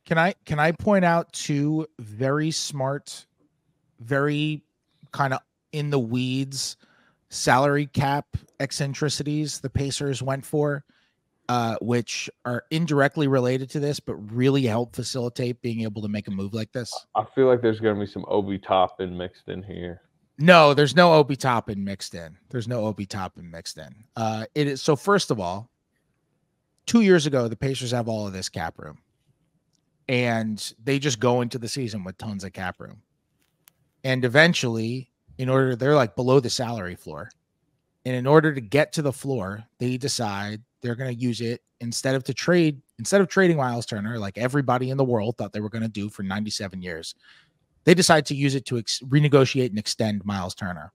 Can I point out two very smart, very kind of in the weeds salary cap eccentricities the Pacers went for, which are indirectly related to this, but really help facilitate being able to make a move like this? I feel like there's going to be some Obi Toppin mixed in here. No, there's no Obi Toppin mixed in. There's no Obi Toppin mixed in. It is so. First of all, 2 years ago, the Pacers have all of this cap room, and they just go into the season with tons of cap room. And eventually, they're like below the salary floor. And in order to get to the floor, they decide they're going to use it instead of trading Miles Turner, like everybody in the world thought they were going to do for 97 years. They decide to use it to renegotiate and extend Miles Turner.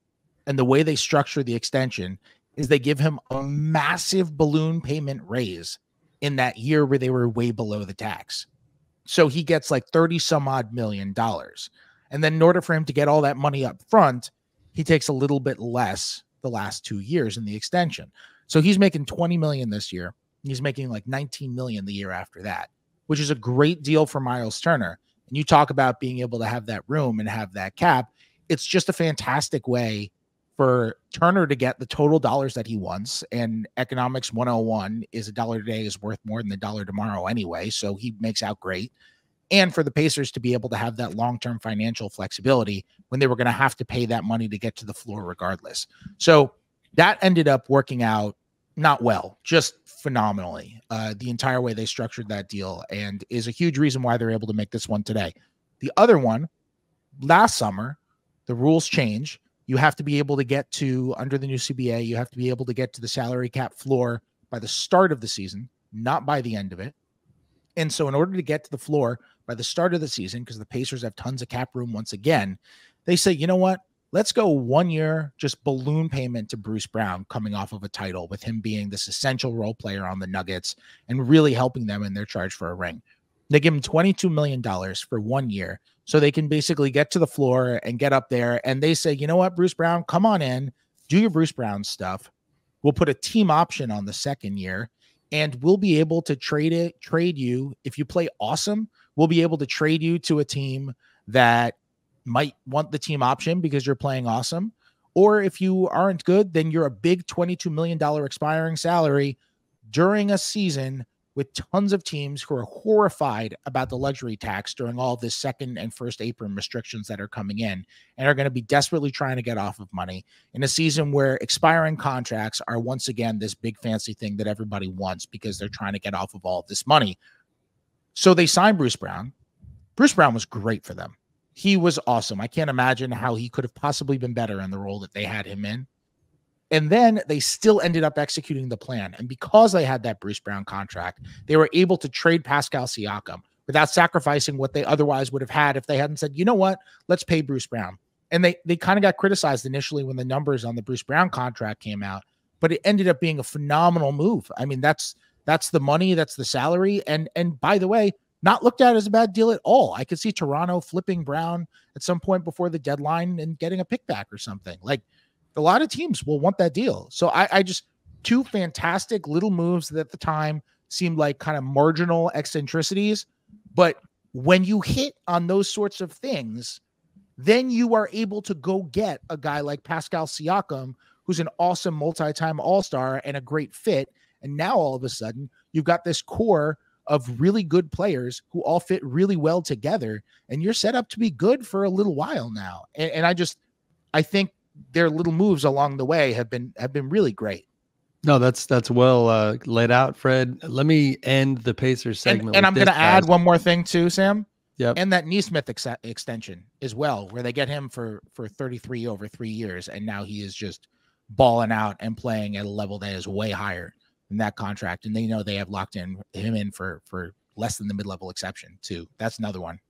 And the way they structure the extension is they give him a massive balloon payment raise in that year where they were way below the tax. So he gets like 30 some odd $1 million. And then in order for him to get all that money up front, he takes a little bit less the last 2 years in the extension. So he's making 20 million this year. He's making like 19 million the year after that, which is a great deal for Miles Turner. And you talk about being able to have that room and have that cap. It's just a fantastic way for Turner to get the total dollars that he wants. And economics 101 is a dollar today is worth more than a dollar tomorrow anyway. So he makes out great. And for the Pacers to be able to have that long-term financial flexibility when they were going to have to pay that money to get to the floor regardless. So that ended up working out not well, just phenomenally, the entire way they structured that deal, and is a huge reason why they're able to make this one today. The other one, last summer, the rules change. You have to be able to get to, under the new CBA, you have to be able to get to the salary cap floor by the start of the season, not by the end of it. And so in order to get to the floor by the start of the season, because the Pacers have tons of cap room once again, they say, you know what? Let's go 1 year, just balloon payment to Bruce Brown coming off of a title, with him being this essential role player on the Nuggets and really helping them in their charge for a ring. They give him $22 million for 1 year so they can basically get to the floor and get up there. And they say, you know what, Bruce Brown, come on in, do your Bruce Brown stuff. We'll put a team option on the second year, and we'll be able to trade you. If you play awesome, we'll be able to trade you to a team that might want the team option because you're playing awesome. Or if you aren't good, then you're a big $22 million expiring salary during a season with tons of teams who are horrified about the luxury tax during all this second and first apron restrictions that are coming in, and are going to be desperately trying to get off of money in a season where expiring contracts are once again this big fancy thing that everybody wants because they're trying to get off of all of this money. So they signed Bruce Brown. Bruce Brown was great for them. He was awesome. I can't imagine how he could have possibly been better in the role that they had him in. And then they still ended up executing the plan. And because they had that Bruce Brown contract, they were able to trade Pascal Siakam without sacrificing what they otherwise would have had if they hadn't said, you know what, let's pay Bruce Brown. And they kind of got criticized initially when the numbers on the Bruce Brown contract came out, but it ended up being a phenomenal move. I mean, that's the money, that's the salary. And by the way, not looked at as a bad deal at all. I could see Toronto flipping Brown at some point before the deadline and getting a pickback or something. Like, a lot of teams will want that deal. So I just, two fantastic little moves that at the time seemed like kind of marginal eccentricities. But when you hit on those sorts of things, then you are able to go get a guy like Pascal Siakam, who's an awesome multi-time all-star and a great fit. And now all of a sudden you've got this core of really good players who all fit really well together, and you're set up to be good for a little while now. And I think their little moves along the way have been really great. No, that's well laid out, Fred. Let me end the Pacers segment. And I'm going to add one more thing too, Sam. Yep. And that Nesmith extension as well, where they get him for 33 over 3 years, and now he is just balling out and playing at a level that is way higher than that contract. And they know they have locked him in for less than the mid-level exception too. That's another one.